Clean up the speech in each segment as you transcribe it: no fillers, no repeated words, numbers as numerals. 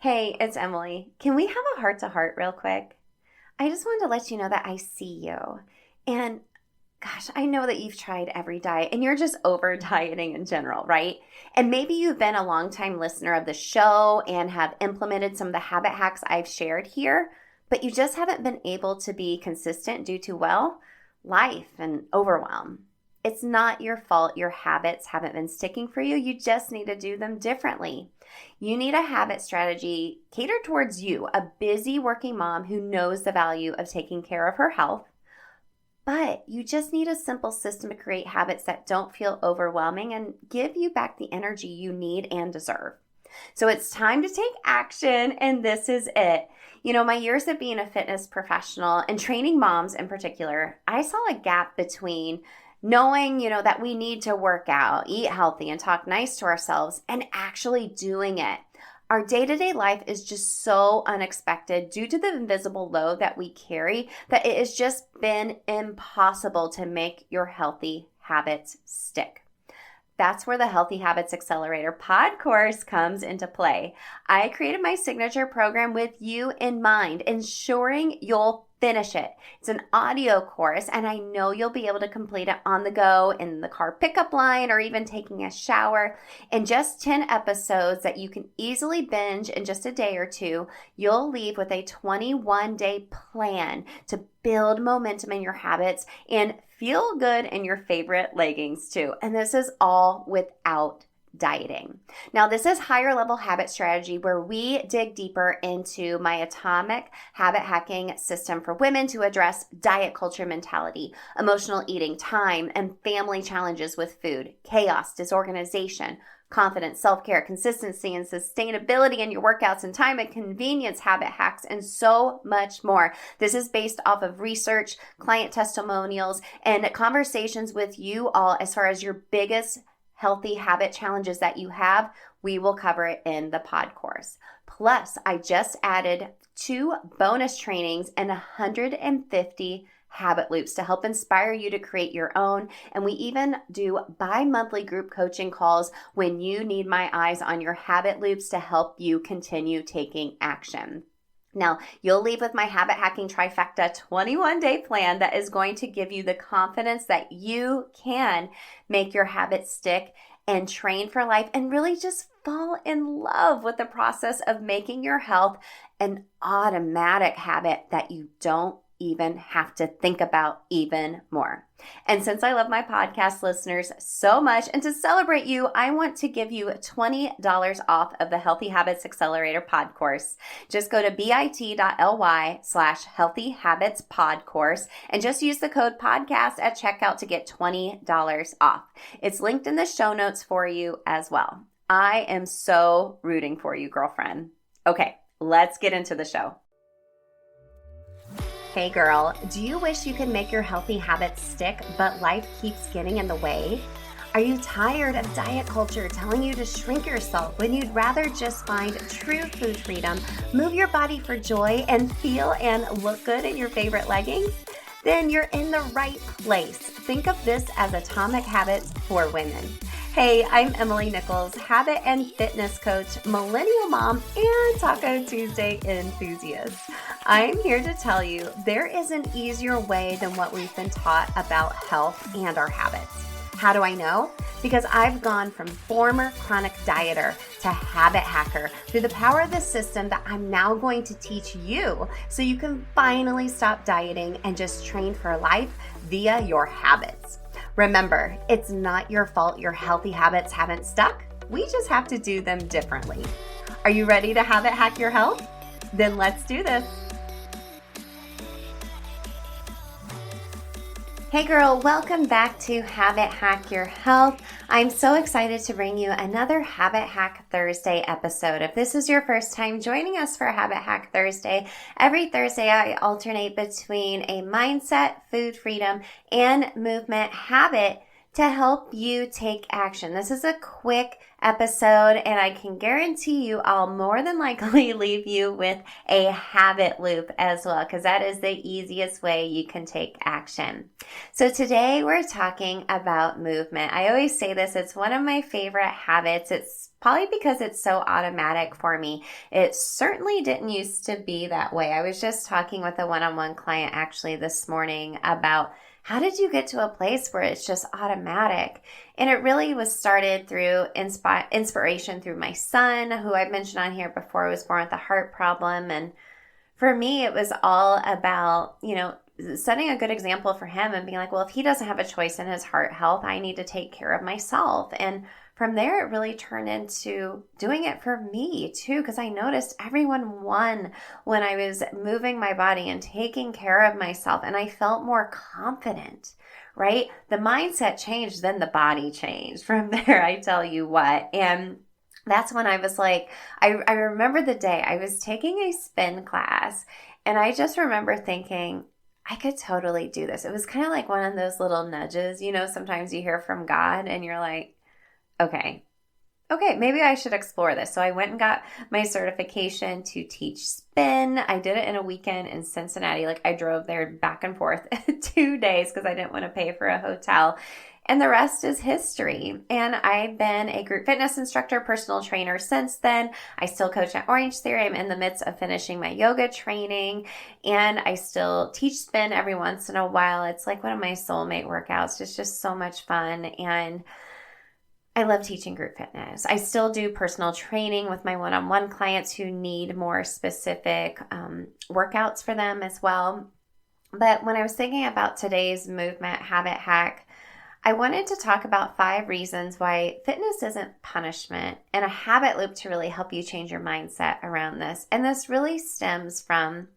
Hey, it's Emily. Can we have a heart-to-heart real quick? I just wanted to let you know that I see you. And gosh, I know that you've tried every diet and you're just over dieting in general, right? And maybe you've been a longtime listener of the show and have implemented some of the habit hacks I've shared here, but you just haven't been able to be consistent due to, well, life and overwhelm. It's not your fault your habits haven't been sticking for you. You just need to do them differently. You need a habit strategy catered towards you, a busy working mom who knows the value of taking care of her health. But you just need a simple system to create habits that don't feel overwhelming and give you back the energy you need and deserve. So it's time to take action, and this is it. My years of being a fitness professional and training moms in particular, I saw a gap between knowing, that we need to work out, eat healthy, and talk nice to ourselves, and actually doing it. Our day-to-day life is just so unexpected due to the invisible load that we carry that it has just been impossible to make your healthy habits stick. That's where the Healthy Habits Accelerator pod course comes into play. I created my signature program with you in mind, ensuring you'll finish it. It's an audio course, and I know you'll be able to complete it on the go, in the car pickup line, or even taking a shower. In just 10 episodes that you can easily binge in just a day or two, you'll leave with a 21-day plan to build momentum in your habits and feel good in your favorite leggings too. And this is all without dieting. Now, this is higher level habit strategy where we dig deeper into my atomic habit hacking system for women to address diet culture mentality, emotional eating, time, and family challenges with food, chaos, disorganization, confidence, self-care, consistency, and sustainability in your workouts, and time and convenience habit hacks, and so much more. This is based off of research, client testimonials, and conversations with you all as far as your biggest healthy habit challenges that you have. We will cover it in the pod course. Plus, I just added 2 bonus trainings and 150 habit loops to help inspire you to create your own. And we even do bi-monthly group coaching calls when you need my eyes on your habit loops to help you continue taking action. Now, you'll leave with my habit hacking trifecta 21-day plan that is going to give you the confidence that you can make your habits stick and train for life and really just fall in love with the process of making your health an automatic habit that you don't even have to think about even more. And since I love my podcast listeners so much, and to celebrate you, I want to give you $20 off of the Healthy Habits Accelerator pod course. Just go to bit.ly/Healthy Habits pod course and just use the code podcast at checkout to get $20 off. It's linked in the show notes for you as well. I am so rooting for you, girlfriend. Okay, let's get into the show. Hey girl, do you wish you could make your healthy habits stick, but life keeps getting in the way? Are you tired of diet culture telling you to shrink yourself when you'd rather just find true food freedom, move your body for joy, and feel and look good in your favorite leggings? Then you're in the right place. Think of this as Atomic Habits for women. Hey, I'm Emily Nichols, habit and fitness coach, millennial mom, and Taco Tuesday enthusiast. I'm here to tell you there is an easier way than what we've been taught about health and our habits. How do I know? Because I've gone from former chronic dieter to habit hacker through the power of the system that I'm now going to teach you so you can finally stop dieting and just train for life via your habits. Remember, it's not your fault your healthy habits haven't stuck. We just have to do them differently. Are you ready to habit hack your health? Then let's do this. Hey girl, welcome back to Habit Hack Your Health. I'm so excited to bring you another Habit Hack Thursday episode. If this is your first time joining us for Habit Hack Thursday, every Thursday I alternate between a mindset, food freedom, and movement habit to help you take action. This is a quick episode, and I can guarantee you I'll more than likely leave you with a habit loop as well, because that is the easiest way you can take action. So today we're talking about movement. I always say this, it's one of my favorite habits. It's probably because it's so automatic for me. It certainly didn't used to be that way. I was just talking with a one-on-one client actually this morning about how did you get to a place where it's just automatic? And it really was started through inspiration through my son, who I've mentioned on here before, was born with a heart problem. And for me, it was all about, setting a good example for him and being like, well, if he doesn't have a choice in his heart health, I need to take care of myself. And from there, it really turned into doing it for me too, because I noticed everyone won when I was moving my body and taking care of myself, and I felt more confident, right? The mindset changed, then the body changed. From there, I tell you what. And that's when I was like, I remember the day I was taking a spin class, and I just remember thinking, I could totally do this. It was kind of like one of those little nudges, sometimes you hear from God and you're like, okay, maybe I should explore this. So I went and got my certification to teach spin. I did it in a weekend in Cincinnati. Like I drove there back and forth 2 days because I didn't want to pay for a hotel. And the rest is history. And I've been a group fitness instructor, personal trainer since then. I still coach at Orange Theory. I'm in the midst of finishing my yoga training. And I still teach spin every once in a while. It's like one of my soulmate workouts. It's just so much fun. And I love teaching group fitness. I still do personal training with my one-on-one clients who need more specific workouts for them as well. But when I was thinking about today's movement habit hack, I wanted to talk about 5 reasons why fitness isn't punishment and a habit loop to really help you change your mindset around this. And this really stems from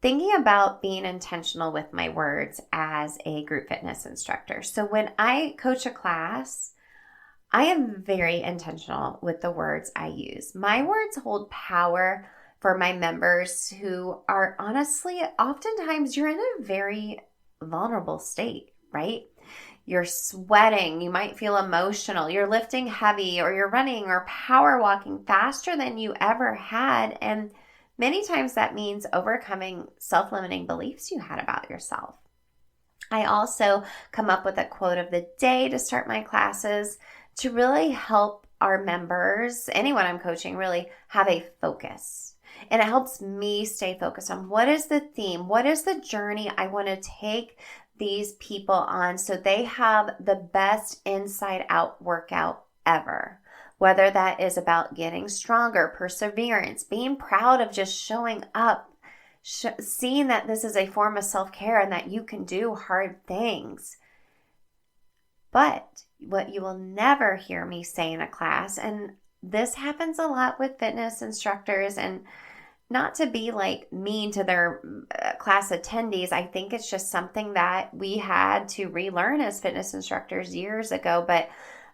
thinking about being intentional with my words as a group fitness instructor. So when I coach a class, I am very intentional with the words I use. My words hold power for my members who are honestly, oftentimes you're in a very vulnerable state, right? You're sweating, you might feel emotional, you're lifting heavy, or you're running or power walking faster than you ever had. And many times that means overcoming self-limiting beliefs you had about yourself. I also come up with a quote of the day to start my classes to really help our members, anyone I'm coaching, really have a focus. And it helps me stay focused on what is the theme, what is the journey I want to take these people on so they have the best inside out workout ever. Whether that is about getting stronger, perseverance, being proud of just showing up, seeing that this is a form of self-care and that you can do hard things. But what you will never hear me say in a class, and this happens a lot with fitness instructors, and not to be like mean to their class attendees, I think it's just something that we had to relearn as fitness instructors years ago, but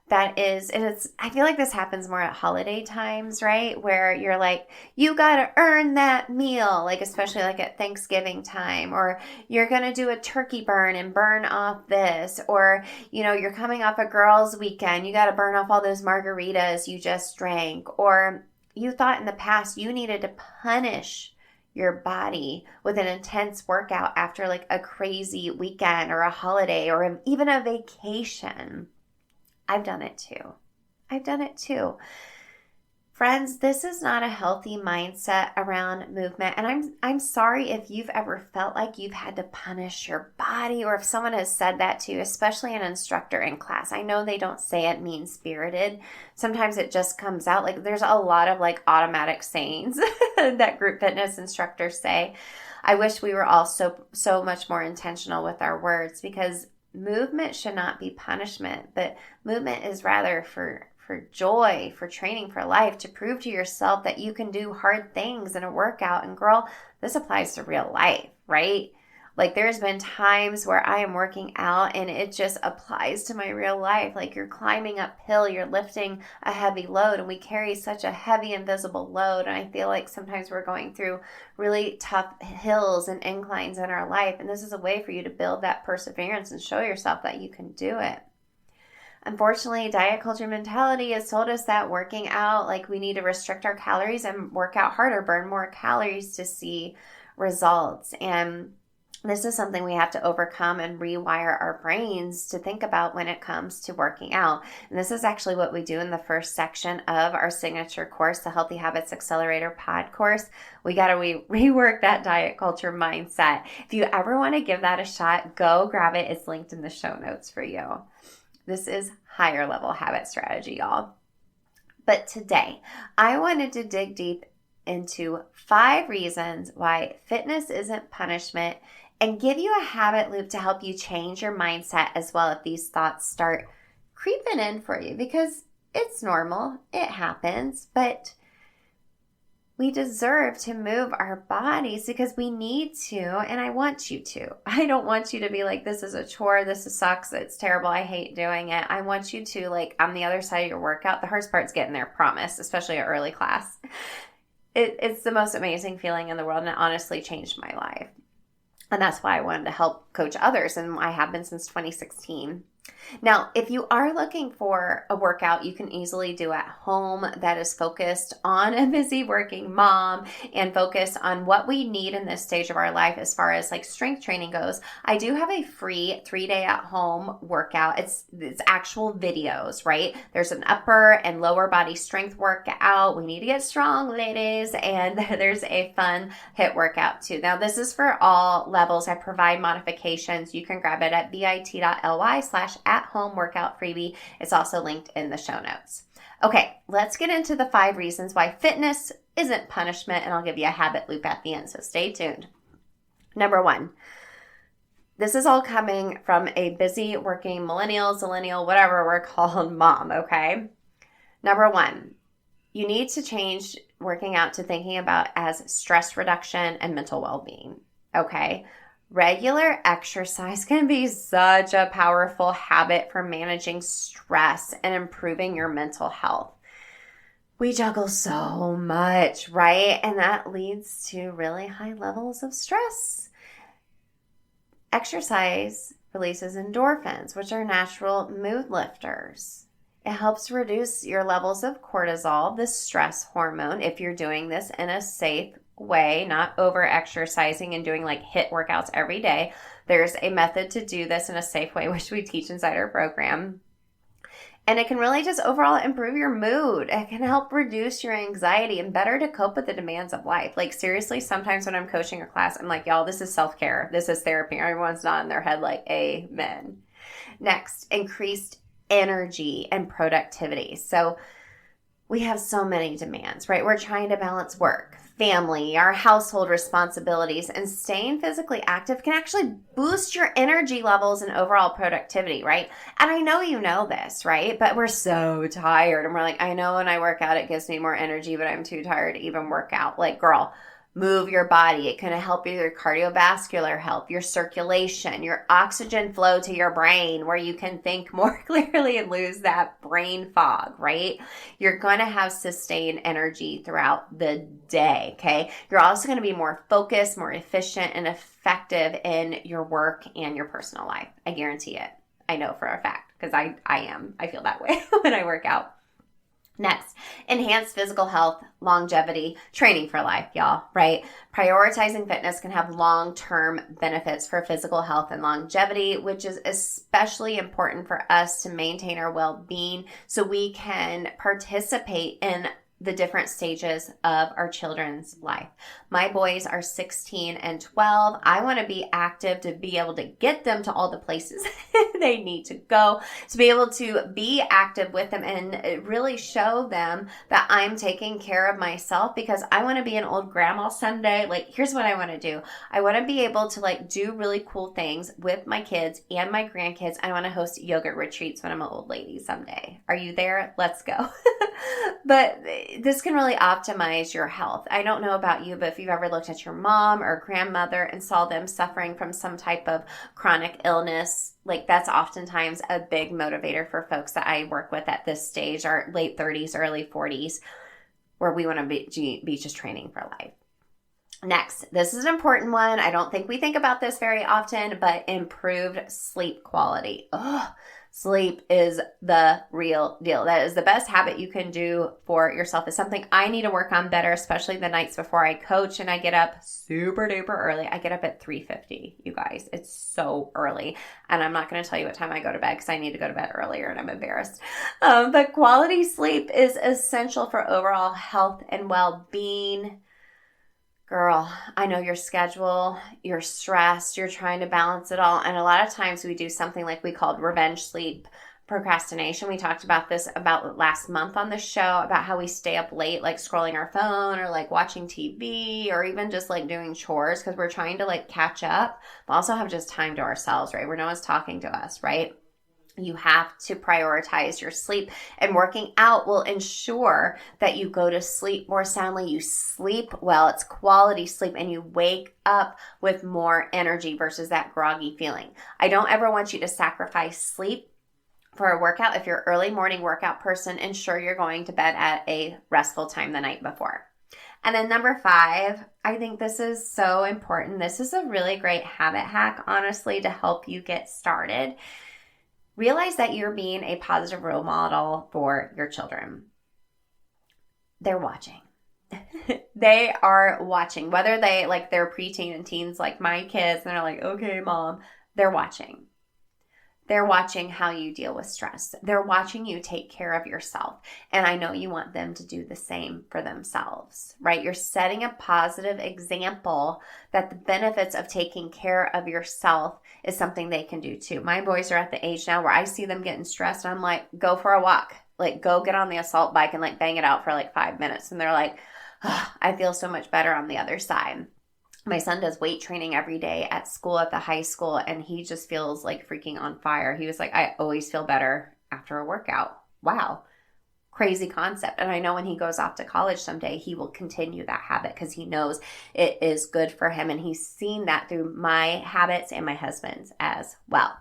that is, and I feel like this happens more at holiday times, right? Where you're like, you got to earn that meal, like especially like at Thanksgiving time, or you're going to do a turkey burn and burn off this, or, you're coming off a girls' weekend, you got to burn off all those margaritas you just drank, or you thought in the past you needed to punish your body with an intense workout after like a crazy weekend or a holiday or even a vacation. I've done it too. Friends, this is not a healthy mindset around movement. And I'm sorry if you've ever felt like you've had to punish your body, or if someone has said that to you, especially an instructor in class. I know they don't say it mean-spirited. Sometimes it just comes out. Like there's a lot of like automatic sayings that group fitness instructors say. I wish we were all so much more intentional with our words, because movement should not be punishment, but movement is rather for joy, for training for life, to prove to yourself that you can do hard things in a workout. And girl, this applies to real life, right? Like there's been times where I am working out and it just applies to my real life. Like you're climbing uphill, you're lifting a heavy load, and we carry such a heavy invisible load. And I feel like sometimes we're going through really tough hills and inclines in our life. And this is a way for you to build that perseverance and show yourself that you can do it. Unfortunately, diet culture mentality has told us that working out, like we need to restrict our calories and work out harder, burn more calories to see results. And this is something we have to overcome and rewire our brains to think about when it comes to working out. And this is actually what we do in the first section of our signature course, the Healthy Habits Accelerator pod course. We got to rework that diet culture mindset. If you ever want to give that a shot, go grab it. It's linked in the show notes for you. This is higher level habit strategy, y'all. But today, I wanted to dig deep into 5 reasons why fitness isn't punishment and give you a habit loop to help you change your mindset as well if these thoughts start creeping in for you, because it's normal, it happens, but we deserve to move our bodies because we need to, and I want you to. I don't want you to be like, this is a chore, this sucks, it's terrible, I hate doing it. I want you to, like, on the other side of your workout, the hardest part's getting there, promise, especially at early class. It's the most amazing feeling in the world, and it honestly changed my life. And that's why I wanted to help coach others, and I have been since 2016. Now, if you are looking for a workout you can easily do at home that is focused on a busy working mom and focused on what we need in this stage of our life as far as like strength training goes, I do have a free 3-day at home workout. It's actual videos, right? There's an upper and lower body strength workout. We need to get strong, ladies. And there's a fun HIIT workout too. Now, this is for all levels. I provide modifications. You can grab it at bit.ly/at-home workout freebie. It's also linked in the show notes. Okay, let's get into the 5 reasons why fitness isn't punishment, and I'll give you a habit loop at the end, so stay tuned. Number 1, this is all coming from a busy working millennial, zillennial, whatever we're called, mom, okay? Number 1, you need to change working out to thinking about as stress reduction and mental well-being, okay? Regular exercise can be such a powerful habit for managing stress and improving your mental health. We juggle so much, right? And that leads to really high levels of stress. Exercise releases endorphins, which are natural mood lifters. It helps reduce your levels of cortisol, the stress hormone, if you're doing this in a safe way, not over exercising and doing like HIIT workouts every day. There's a method to do this in a safe way, which we teach inside our program. And it can really just overall improve your mood. It can help reduce your anxiety and better to cope with the demands of life. Like seriously, sometimes when I'm coaching a class, I'm like, y'all, this is self-care. This is therapy. Everyone's nodding their head like, amen. Next, increased energy and productivity. So we have so many demands, right? We're trying to balance work, family, our household responsibilities, and staying physically active can actually boost your energy levels and overall productivity, right? And I know you know this, right? But we're so tired and we're like, I know when I work out, it gives me more energy, but I'm too tired to even work out. Like, girl, move your body. It can help your cardiovascular health, your circulation, your oxygen flow to your brain where you can think more clearly and lose that brain fog, right? You're going to have sustained energy throughout the day, okay? You're also going to be more focused, more efficient, and effective in your work and your personal life. I guarantee it. I know for a fact because I am. I feel that way when I work out. Next, enhanced physical health, longevity, training for life, y'all, right? Prioritizing fitness can have long-term benefits for physical health and longevity, which is especially important for us to maintain our well-being so we can participate in the different stages of our children's life. My boys are 16 and 12. I want to be active to be able to get them to all the places they need to go, to be able to be active with them and really show them that I'm taking care of myself because I want to be an old grandma someday. Like, here's what I want to do. I want to be able to like do really cool things with my kids and my grandkids. I want to host yoga retreats when I'm an old lady someday. Are you there? Let's go. But this can really optimize your health. I don't know about you, but if you've ever looked at your mom or grandmother and saw them suffering from some type of chronic illness, like that's oftentimes a big motivator for folks that I work with at this stage, our late 30s, early 40s, where we want to be just training for life. Next, this is an important one. I don't think we think about this very often, but improved sleep quality. Sleep is the real deal. That is the best habit you can do for yourself. It's something I need to work on better, especially the nights before I coach and I get up super duper early. I get up at 3:50, you guys. It's so early. And I'm not going to tell you what time I go to bed because I need to go to bed earlier and I'm embarrassed. But quality sleep is essential for overall health and well-being. Girl, I know your schedule, you're stressed, you're trying to balance it all. And a lot of times we do something like we called revenge sleep procrastination. We talked about this about last month on the show about how we stay up late, like scrolling our phone or like watching TV or even just like doing chores because we're trying to like catch up, but also have just time to ourselves, right? Where no one's talking to us, right? You have to prioritize your sleep, and working out will ensure that you go to sleep more soundly. You sleep well. It's quality sleep, and you wake up with more energy versus that groggy feeling. I don't ever want you to sacrifice sleep for a workout. If you're an early morning workout person, ensure you're going to bed at a restful time the night before. And then number 5, I think this is so important. This is a really great habit hack, honestly, to help you get started. Realize that you're being a positive role model for your children. They're watching. They are watching. Whether they're preteen and teens like my kids, and they're like, okay, mom, they're watching. They're watching how you deal with stress. They're watching you take care of yourself. And I know you want them to do the same for themselves, right? You're setting a positive example that the benefits of taking care of yourself is something they can do too. My boys are at the age now where I see them getting stressed and I'm like, go for a walk. Like, go get on the assault bike and like bang it out for like 5 minutes. And they're like, oh, I feel so much better on the other side. My son does weight training every day at school, at the high school, and he just feels like freaking on fire. He was like, I always feel better after a workout. Wow. Crazy concept. And I know when he goes off to college someday, he will continue that habit because he knows it is good for him. And he's seen that through my habits and my husband's as well.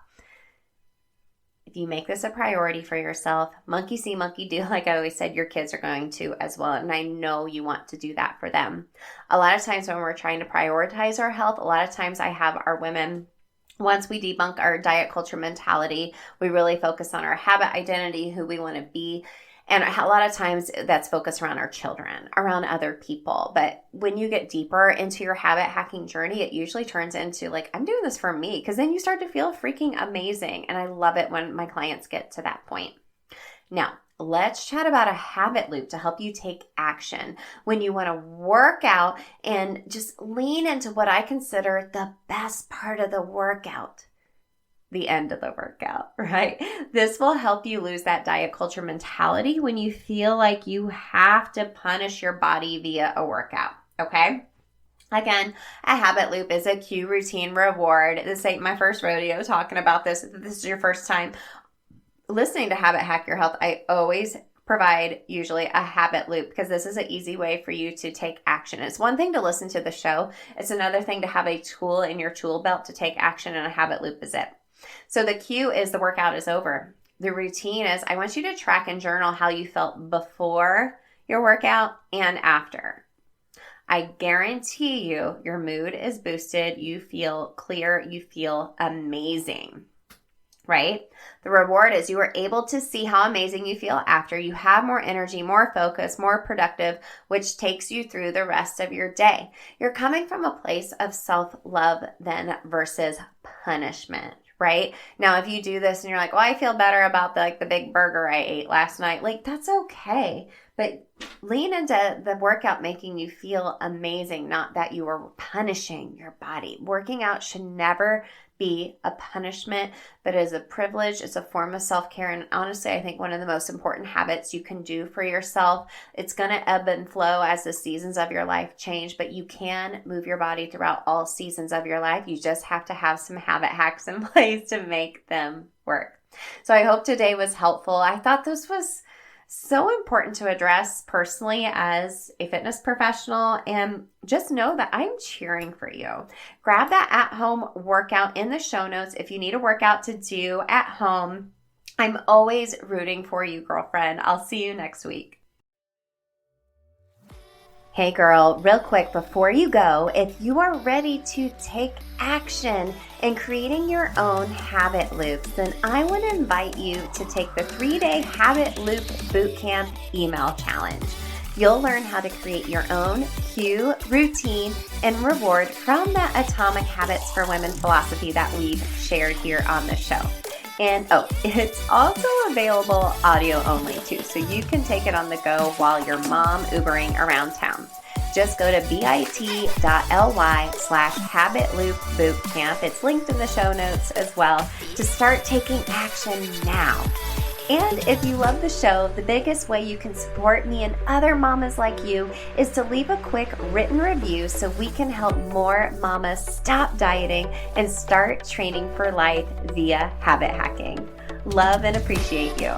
If you make this a priority for yourself, monkey see, monkey do, like I always said, your kids are going to as well. And I know you want to do that for them. A lot of times when we're trying to prioritize our health, a lot of times I have our women, once we debunk our diet culture mentality, we really focus on our habit identity, who we want to be. And a lot of times that's focused around our children, around other people. But when you get deeper into your habit hacking journey, it usually turns into like, I'm doing this for me, because then you start to feel freaking amazing. And I love it when my clients get to that point. Now, let's chat about a habit loop to help you take action when you want to work out and just lean into what I consider the best part of the workout. The end of the workout, right? This will help you lose that diet culture mentality when you feel like you have to punish your body via a workout, okay? Again, a habit loop is a cue, routine, reward. This ain't my first rodeo talking about this. If this is your first time listening to Habit Hack Your Health, I always provide usually a habit loop because this is an easy way for you to take action. It's one thing to listen to the show. It's another thing to have a tool in your tool belt to take action, and a habit loop is it. So the cue is the workout is over. The routine is I want you to track and journal how you felt before your workout and after. I guarantee you your mood is boosted. You feel clear. You feel amazing, right? The reward is you are able to see how amazing you feel after. You have more energy, more focus, more productive, which takes you through the rest of your day. You're coming from a place of self-love then versus punishment. Right? Now, if you do this and you're like, well, I feel better about the big burger I ate last night, like that's okay. But lean into the workout making you feel amazing, not that you are punishing your body. Working out should never be a punishment, but is a privilege. It's a form of self-care. And honestly, I think one of the most important habits you can do for yourself, it's going to ebb and flow as the seasons of your life change, but you can move your body throughout all seasons of your life. You just have to have some habit hacks in place to make them work. So I hope today was helpful. I thought this was so important to address personally as a fitness professional, and just know that I'm cheering for you. Grab that at-home workout in the show notes if you need a workout to do at home. I'm always rooting for you, girlfriend. I'll see you next week. Hey girl, real quick before you go, if you are ready to take action in creating your own habit loops, then I want to invite you to take the 3-day Habit Loop Bootcamp email challenge. You'll learn how to create your own cue, routine, and reward from that Atomic Habits for Women philosophy that we've shared here on the show. And it's also available audio only too, so you can take it on the go while you're mom Ubering around town. Just go to bit.ly/habitloopbootcamp. It's linked in the show notes as well to start taking action now. And if you love the show, the biggest way you can support me and other mamas like you is to leave a quick written review so we can help more mamas stop dieting and start training for life via habit hacking. Love and appreciate you.